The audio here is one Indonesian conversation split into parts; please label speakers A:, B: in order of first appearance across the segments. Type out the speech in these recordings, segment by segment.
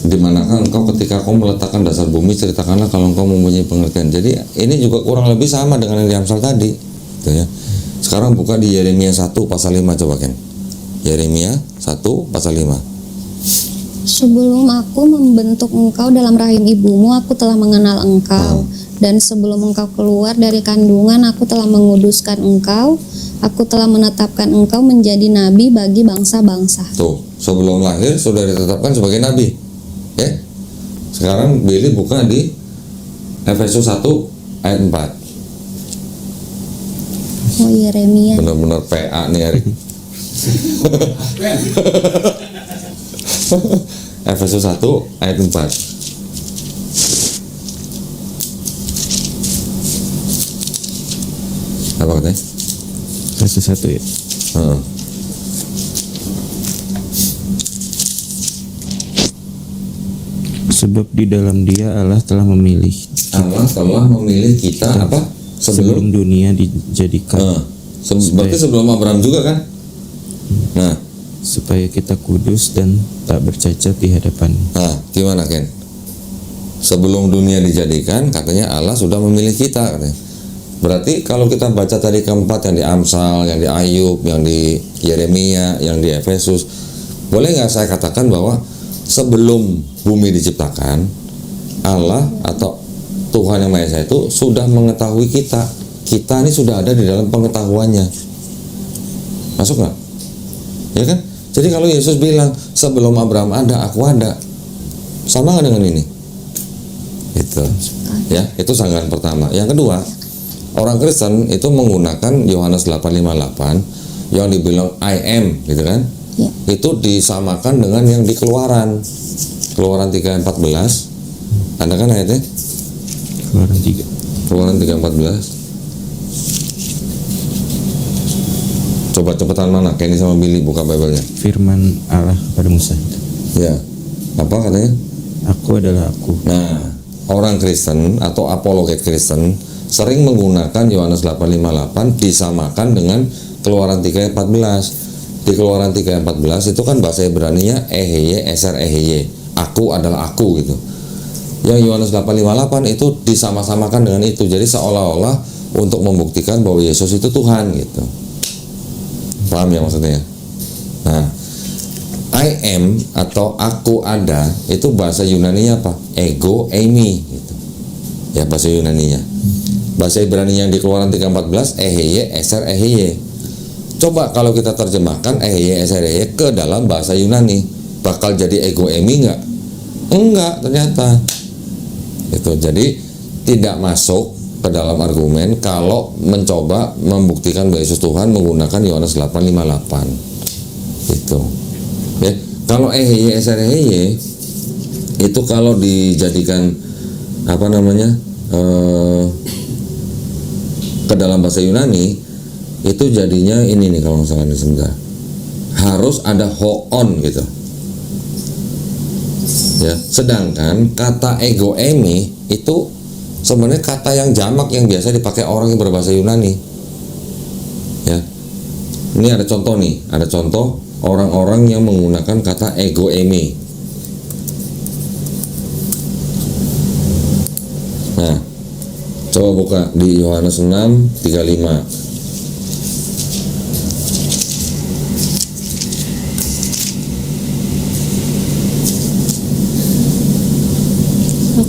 A: Di manakah engkau ketika kau meletakkan dasar bumi, ceritakanlah kalau engkau mempunyai pengertian. Jadi ini juga kurang lebih sama dengan yang di Amsal tadi, gitu ya. Sekarang buka di Yeremia 1 pasal 5 coba Ken. Yeremia 1 pasal 5.
B: Sebelum aku membentuk engkau dalam rahim ibumu, aku telah mengenal engkau. Dan sebelum engkau keluar dari kandungan, aku telah menguduskan engkau. Aku telah menetapkan engkau menjadi nabi bagi bangsa-bangsa.
A: Tuh, sebelum lahir sudah ditetapkan sebagai nabi. Ya. Sekarang Billy buka di Efesus 1 ayat 4.
B: Oh, Yeremia.
A: Benar-benar PA nih Erik. Efesus 1 ayat 4. Apa katanya?
C: Efesus 1 ya. Sebab di dalam Dia Allah telah memilih
A: kita apa?
C: sebelum dunia dijadikan.
A: Berarti sebelum Abraham juga kan? Nah,
C: supaya kita kudus dan tak bercacat di hadapan.
A: Nah, gimana Ken? Sebelum dunia dijadikan, katanya Allah sudah memilih kita, katanya. Berarti kalau kita baca tadi keempat, yang di Amsal, yang di Ayub, yang di Yeremia, yang di Efesus, boleh nggak saya katakan bahwa sebelum bumi diciptakan, Allah atau Tuhan Yang Maha Esa itu sudah mengetahui kita. Kita ini sudah ada di dalam pengetahuannya. Masuk nggak? Ya kan? Jadi kalau Yesus bilang sebelum Abraham ada, aku ada, sama nggak dengan ini? Itu, ya, itu sanggahan pertama. Yang kedua, orang Kristen itu menggunakan Yohanes 8:58 yang dibilang I am, gitu kan?
B: Ya.
A: Itu disamakan dengan yang di Keluaran 3:14. Ada kan ayatnya? Keluaran 3:14. Coba cepetan mana? Kenny sama Billy buka Bible-nya.
C: Firman Allah pada Musa.
A: Ya. Apa katanya?
C: Aku adalah aku.
A: Nah, orang Kristen atau apologet Kristen sering menggunakan Yohanes 8:58 disamakan dengan Keluaran 3:14. Di Keluaran 3:14 itu kan bahasa Ibrani-nya eheye eser eheye. Aku adalah aku gitu. Yang Yohanes 8:58 itu disama-samakan dengan itu. Jadi seolah-olah untuk membuktikan bahwa Yesus itu Tuhan gitu. Paham ya maksudnya? Nah, I am atau aku ada itu bahasa Yunani apa? Ego eimi gitu. Ya bahasa Yunaninya. Bahasa Ibrani yang di Keluaran 3:14 eheye eser eheye. Coba kalau kita terjemahkan eheye eser eheye ke dalam bahasa Yunani, bakal jadi ego eimi enggak? Enggak ternyata. Itu jadi tidak masuk ke dalam argumen kalau mencoba membuktikan bahwa Yesus Tuhan menggunakan Yohanes 8:58 itu ya. Kalau eheye eser eheye itu kalau dijadikan apa namanya ke dalam bahasa Yunani itu jadinya ini nih, kalau misalkan sebentar harus ada hoon gitu ya. Sedangkan kata ego emi itu sebenarnya kata yang jamak yang biasa dipakai orang yang berbahasa Yunani ya. Ini ada contoh nih, ada contoh orang-orang yang menggunakan kata ego emi. Nah, coba buka di Yohanes 6:35.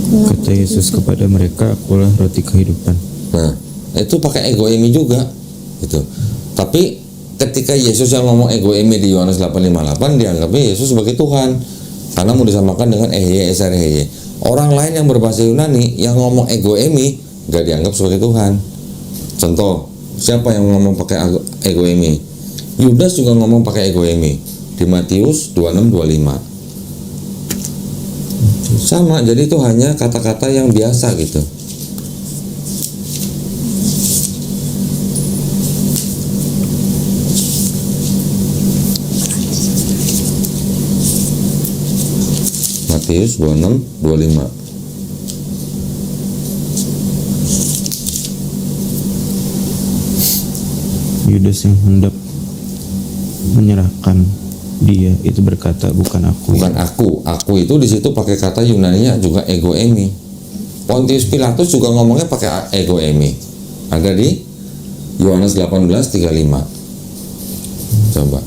C: Kata Yesus kepada mereka, akulah roti kehidupan.
A: Nah, itu pakai ego eimi juga gitu. Tapi ketika Yesus yang ngomong ego eimi di Yohanes 8:58, dianggapnya Yesus sebagai Tuhan karena mau disamakan dengan eheye eser eheye. Orang lain yang berbahasa Yunani yang ngomong ego eimi gak dianggap sebagai Tuhan. Contoh, siapa yang ngomong pakai ego eimi? Yudas juga ngomong pakai ego eimi di Matius 26:25. Sama, jadi itu hanya kata-kata yang biasa gitu. Matius 26:25.
C: Yudas yang hendak menyerahkan dia itu berkata, bukan aku.
A: Bukan aku itu di situ pakai kata Yunaninya juga ego emi. Pontius Pilatus juga ngomongnya pakai ego emi. Ada di Yohanes 18:35. Coba.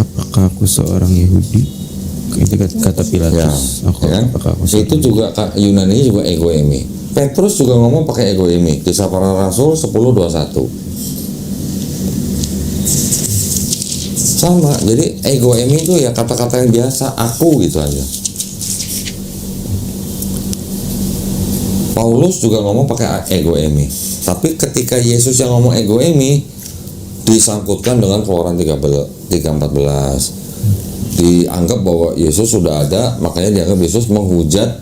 C: Apakah aku seorang Yahudi? Itu kata Pilatus.
A: Ya kan?
C: Apakah aku
A: Itu juga Yunani juga ego emi. Petrus juga ngomong pakai ego emi. Kisah Para Rasul 10:21. Sama. Jadi ego emi itu ya kata-kata yang biasa, aku gitu aja. Paulus juga ngomong pakai ego emi. Tapi ketika Yesus yang ngomong ego emi, disangkutkan dengan Keluaran 3:14. Dianggap bahwa Yesus sudah ada, makanya dianggap Yesus menghujat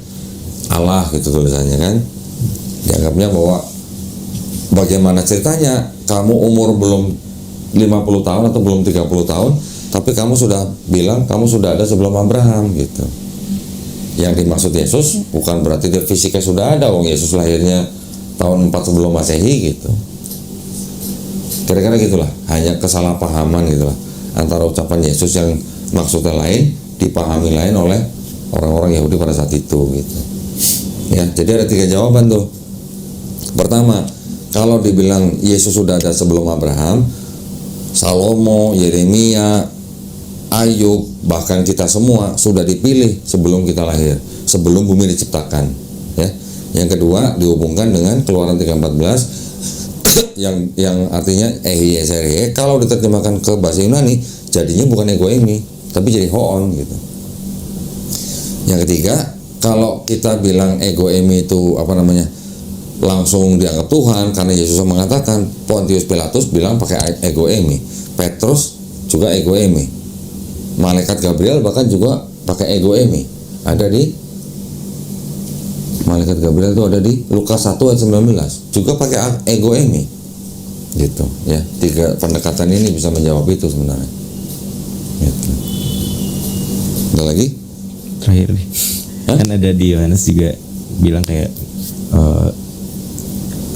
A: Allah gitu tulisannya kan. Dianggapnya bahwa bagaimana ceritanya kamu umur belum 50 tahun atau belum 30 tahun tapi kamu sudah bilang kamu sudah ada sebelum Abraham gitu. Yang dimaksud Yesus bukan berarti dia fisiknya sudah ada, wong Yesus lahirnya tahun 4 sebelum Masehi gitu. Kira-kira gitulah, hanya kesalahpahaman gitulah antara ucapan Yesus yang maksudnya lain, dipahami lain oleh orang-orang Yahudi pada saat itu gitu. Ya, jadi ada 3 jawaban tuh. Pertama, kalau dibilang Yesus sudah ada sebelum Abraham, Salomo, Yeremia, Ayub, bahkan kita semua sudah dipilih sebelum kita lahir, sebelum bumi diciptakan. Ya. Yang kedua, dihubungkan dengan Keluaran 3:14 yang artinya ehiesere. Kalau diterjemahkan ke bahasa Yunani, jadinya bukan ego emi, tapi jadi hoon gitu. Yang ketiga, kalau kita bilang ego emi itu langsung dianggap Tuhan, karena Yesus mengatakan, Pontius Pilatus bilang pakai ego emi, Petrus juga ego emi, malaikat Gabriel bahkan juga pakai ego emi. Ada di malaikat Gabriel itu ada di Lukas 1:19 juga pakai ego emi gitu ya. 3 pendekatan ini bisa menjawab itu sebenarnya gitu. Ada lagi?
C: Terakhir nih. Kan ada di Yohanes juga bilang kayak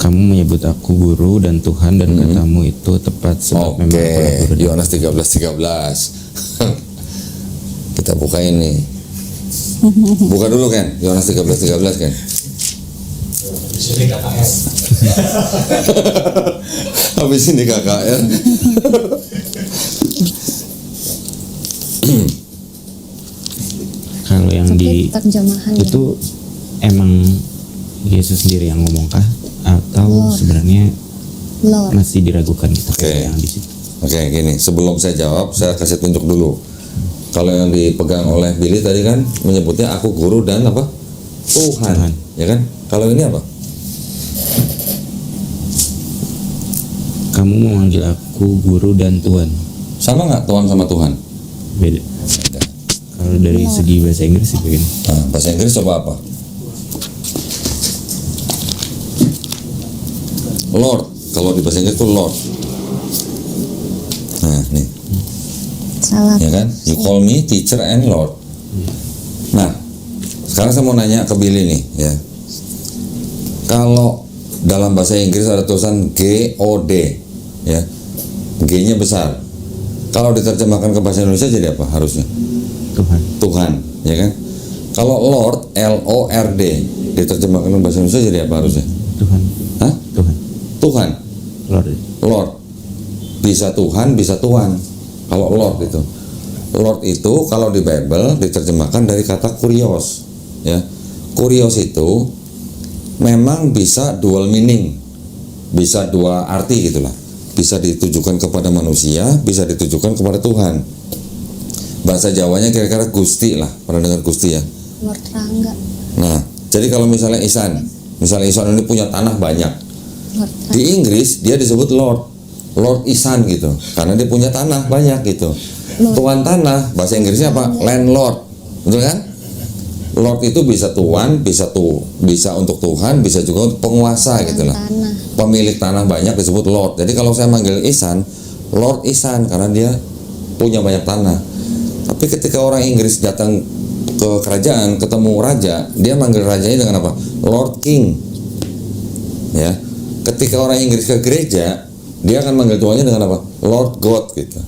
C: kamu menyebut aku guru dan Tuhan dan katamu itu tepat sebab memang aku adalah guru.
A: Yohanes 13:13. Kita buka ini. Buka dulu kan, Yohanes 13:13 kan.
D: Sini KKR.
A: Habis ini KKR.
C: Kalau yang di
B: terjemahan
C: itu emang Yesus sendiri yang ngomongkah atau
B: Lord.
C: sebenarnya
B: Lord.
C: masih diragukan kita
A: Oke.
C: yang di situ?
A: Oke, gini, sebelum saya jawab, saya kasih tunjuk dulu. Kalau yang dipegang oleh Billy tadi kan menyebutnya aku guru dan apa? Tuhan.
C: Tuhan.
A: Ya kan? Kalau ini apa?
C: Kamu memanggil aku guru dan Tuhan.
A: Sama nggak Tuhan sama Tuhan?
C: Beda. Kalau dari segi bahasa Inggris sih begini.
A: Nah, bahasa Inggris coba apa? Lord. Kalau di bahasa Inggris itu Lord. Nah, nih.
B: Salah.
A: Ya kan? You call me teacher and Lord. Nah, sekarang saya mau nanya ke Billy nih, ya. Kalau dalam bahasa Inggris ada tulisan G-O-D, ya. G-nya besar. Kalau diterjemahkan ke bahasa Indonesia jadi apa harusnya?
C: Tuhan.
A: Tuhan, ya kan? Kalau Lord, L-O-R-D, diterjemahkan ke bahasa Indonesia jadi apa harusnya?
C: Tuhan.
A: Hah?
C: Tuhan.
A: Tuhan.
C: Lord.
A: Lord. Bisa Tuhan, bisa Tuhan. Kalau Lord itu. Lord itu kalau di Bible diterjemahkan dari kata kurios, ya. Kurios itu memang bisa dual meaning, bisa 2 arti gitulah. Bisa ditujukan kepada manusia, bisa ditujukan kepada Tuhan. Bahasa Jawanya kira-kira Gusti lah, pernah dengar Gusti ya?
B: Lord Rangga.
A: Nah, jadi kalau misalnya Ihsan ini punya tanah banyak,
B: Lord Rangga.
A: di Inggris dia disebut Lord Ihsan gitu, karena dia punya tanah banyak gitu. Tuan tanah, bahasa Inggrisnya apa? Landlord, betul kan? Lord itu bisa tuan, bisa untuk Tuhan, bisa juga untuk penguasa gitu lah.
B: Tanah.
A: Pemilik tanah banyak disebut Lord. Jadi kalau saya manggil Ihsan, Lord Ihsan karena dia punya banyak tanah. Tapi ketika orang Inggris datang ke kerajaan, ketemu raja, dia manggil rajanya dengan apa? Lord King. Ya. Ketika orang Inggris ke gereja, dia akan manggil tuannya dengan apa? Lord God gitu.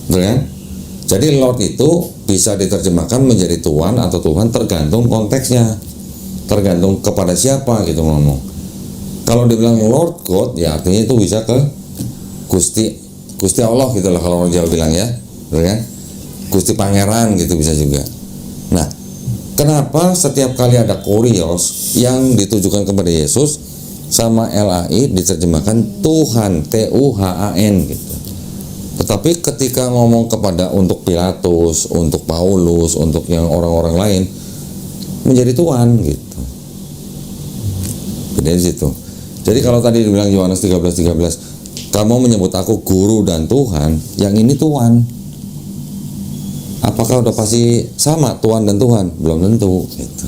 A: Betul kan? Jadi Lord itu bisa diterjemahkan menjadi Tuhan atau Tuhan tergantung konteksnya. Tergantung kepada siapa gitu ngomong. Kalau dibilang Lord God, ya artinya itu bisa ke Gusti Allah gitu lah kalau orang Jawa bilang ya. Betul kan? Gusti Pangeran gitu bisa juga. Nah, kenapa setiap kali ada kurios yang ditujukan kepada Yesus sama LAI diterjemahkan Tuhan, TUHAN gitu. Tetapi ketika ngomong kepada untuk Pilatus, untuk Paulus, untuk yang orang-orang lain menjadi Tuhan gitu. Beda di situ. Jadi kalau tadi dibilang Yohanes 13:13, kamu menyebut aku guru dan Tuhan, yang ini Tuhan. Apakah udah pasti sama Tuhan dan Tuhan? Belum tentu gitu.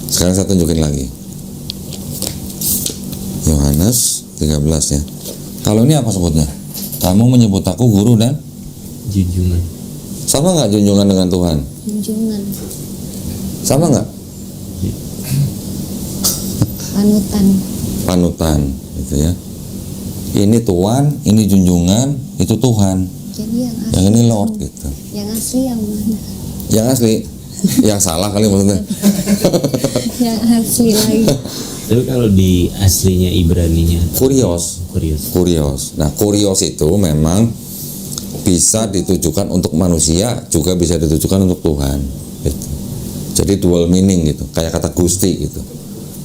A: Sekarang saya tunjukin lagi. Yohanes 13 ya. Kalau ini apa sebutnya? Kamu menyebut aku guru dan
C: Junjungan.
A: sama nggak junjungan dengan Tuhan?
B: Junjungan,
A: Sama nggak?
B: panutan.
A: Panutan gitu ya. Ini Tuhan, ini junjungan, itu Tuhan.
B: Jadi yang asli,
A: Yang ini Lord gitu.
B: yang asli yang mana?
A: Yang asli, yang salah kali maksudnya.
B: Yang asli lagi.
C: Tapi kalau di aslinya Ibraninya
A: Kurios. Nah, kurios itu memang bisa ditujukan untuk manusia, juga bisa ditujukan untuk Tuhan gitu. Jadi dual meaning gitu, kayak kata Gusti gitu.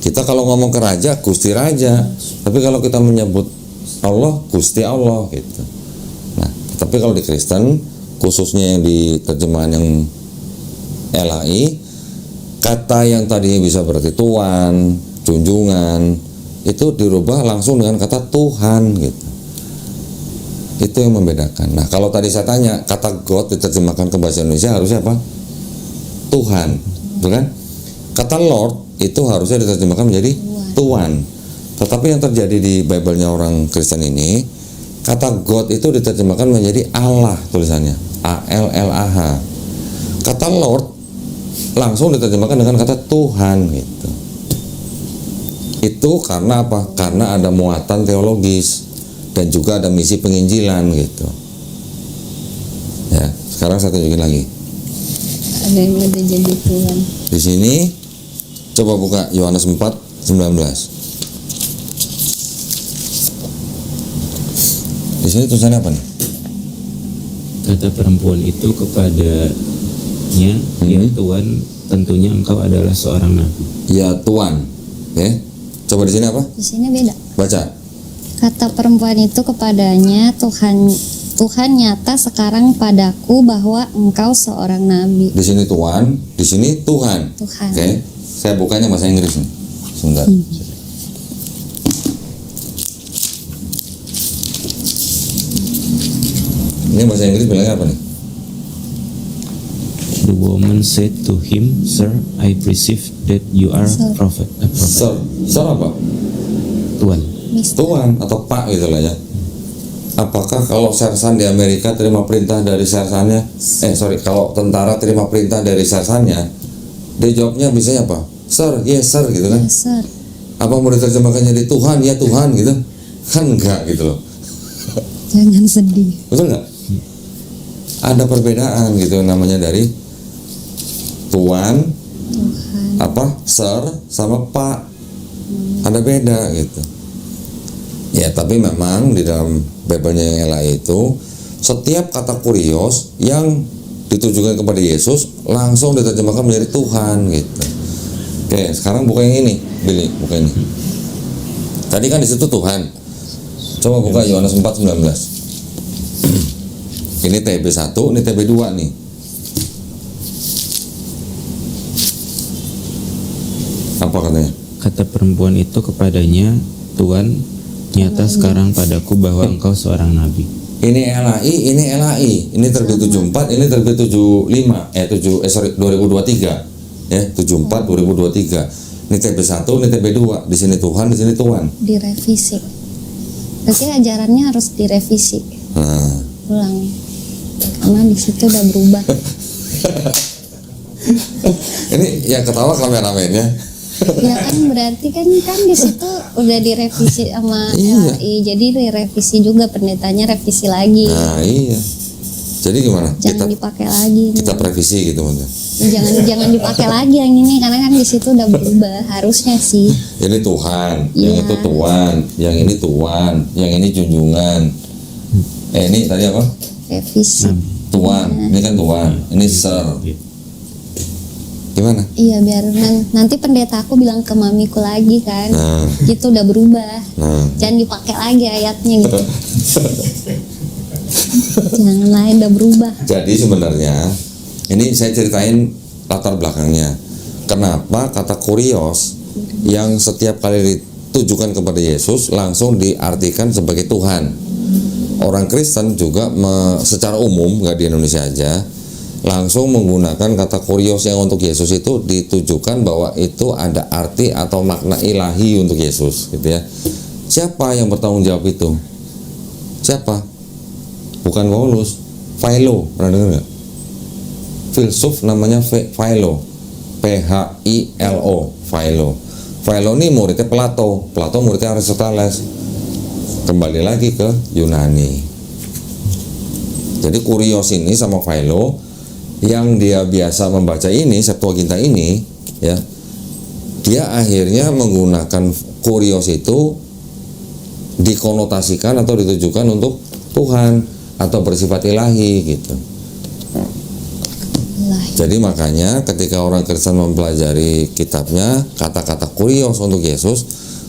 A: Kita kalau ngomong ke raja, Gusti Raja, tapi kalau kita menyebut Allah, Gusti Allah gitu. Nah, tapi kalau di Kristen, khususnya yang di terjemahan yang LAI, kata yang tadinya bisa berarti Tuhan, junjungan, itu dirubah langsung dengan kata Tuhan gitu. Itu yang membedakan. Nah, kalau tadi saya tanya, kata God diterjemahkan ke bahasa Indonesia harusnya apa? Tuhan, betul kan? Kata Lord itu harusnya diterjemahkan menjadi Tuhan. Tetapi yang terjadi di Bible-nya orang Kristen ini, kata God itu diterjemahkan menjadi Allah tulisannya, ALLAH. Kata Lord langsung diterjemahkan dengan kata Tuhan gitu. Itu karena apa? Karena ada muatan teologis dan juga ada misi penginjilan gitu. Ya, sekarang saya tunjukin lagi.
B: Ada yang udah jadi Tuhan.
A: Di sini coba buka Yohanes 4:19. Di sini tulisannya apa nih?
C: kata perempuan itu kepadanya, ya Tuhan, tentunya engkau adalah seorang nabi.
A: Ya Tuhan. Oke. Coba di sini apa?
B: Di sini beda.
A: Baca.
B: Kata perempuan itu kepadanya, Tuhan nyata sekarang padaku bahwa engkau seorang nabi.
A: Di sini Tuhan, di sini Tuhan.
B: Tuhan.
A: Oke. Saya bukanya bahasa Inggris nih. Sebentar. Ini bahasa Inggris bilangnya apa nih?
C: The woman said to him, Sir, I perceive that you are
B: Sir.
C: prophet. A prophet.
A: Sir apa?
C: Tuhan.
B: Mister.
A: Tuhan atau Pak gitu lah ya. Apakah kalau sersan di Amerika terima perintah dari sersannya? Kalau tentara terima perintah dari sersannya, dia jawabnya biasanya apa? Sir, yes sir gitu kan?
B: Yes, sir.
A: Apa mau diterjemahkan jadi Tuhan, ya Tuhan gitu? Kan enggak gitu loh.
B: Jangan sedih.
A: Betul nggak? Ada perbedaan gitu namanya dari Tuhan, apa Sir sama Pak, ada beda gitu. Ya tapi memang di dalam Bible-nya yang LA itu setiap kata kurios yang ditujukan kepada Yesus langsung diterjemahkan menjadi Tuhan gitu. Oke, sekarang buka yang ini, Billy, buka ini. Tadi kan di situ Tuhan. Coba buka Yohanes 4:19. Ini TB1, ini TB2 nih. Apa katanya?
C: Kata perempuan itu kepadanya, Tuhan, nyata sekarang padaku bahwa engkau seorang nabi.
A: Ini LAI, ini terbit 74, ini terbit 75, 2023. Ya, 74 2023. Ini TB1, ini TB2. Di sini Tuhan, di sini Tuhan.
B: Direvisi. Berarti ajarannya harus direvisi.
A: Nah,
B: Ulang. Karena di situ udah berubah.
A: Ini yang ketawa kameramennya.
B: Ya kan berarti kan di situ udah direvisi sama
A: Iya.
B: LAI, jadi direvisi juga pendetanya, revisi lagi.
A: Nah iya. Jadi gimana?
B: Jangan dipakai lagi.
A: Kita revisi gitu maksudnya.
B: Jangan dipakai lagi yang ini karena kan di situ udah berubah harusnya sih.
A: Ini Tuhan, yang
B: Iya.
A: itu Tuan, yang ini Tuan, yang ini junjungan. Ini tadi apa?
B: Revisi.
A: Tuan, ini kan Tuan, ini Sir. Gimana?
B: Iya biar nanti pendeta aku bilang ke mamiku lagi kan.
A: Nah,
B: Gitu udah berubah.
A: nah.
B: Jangan dipakai lagi ayatnya gitu. Jangan lain udah berubah.
A: Jadi sebenarnya ini saya ceritain latar belakangnya. Kenapa kata kurios yang setiap kali ditujukan kepada Yesus langsung diartikan sebagai Tuhan. Orang Kristen juga secara umum, nggak di Indonesia aja, langsung menggunakan kata kurios yang untuk Yesus itu ditujukan bahwa itu ada arti atau makna ilahi untuk Yesus, gitu ya. Siapa yang bertanggung jawab itu? Siapa? Bukan Paulus, Philo, pernah dengar nggak? Filsuf namanya Philo, Philo, Philo. Philo ini muridnya Plato muridnya Aristoteles. Kembali lagi ke Yunani. Jadi kurios ini sama Philo yang dia biasa membaca ini, Septuaginta ini, ya, dia akhirnya menggunakan kurios itu dikonotasikan atau ditujukan untuk Tuhan atau bersifat ilahi gitu. Jadi makanya ketika orang Kristen mempelajari kitabnya, kata-kata kurios untuk Yesus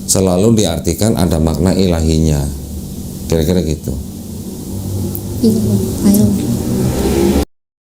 A: selalu diartikan ada makna ilahinya. Kira-kira gitu.
B: Iya, ayo.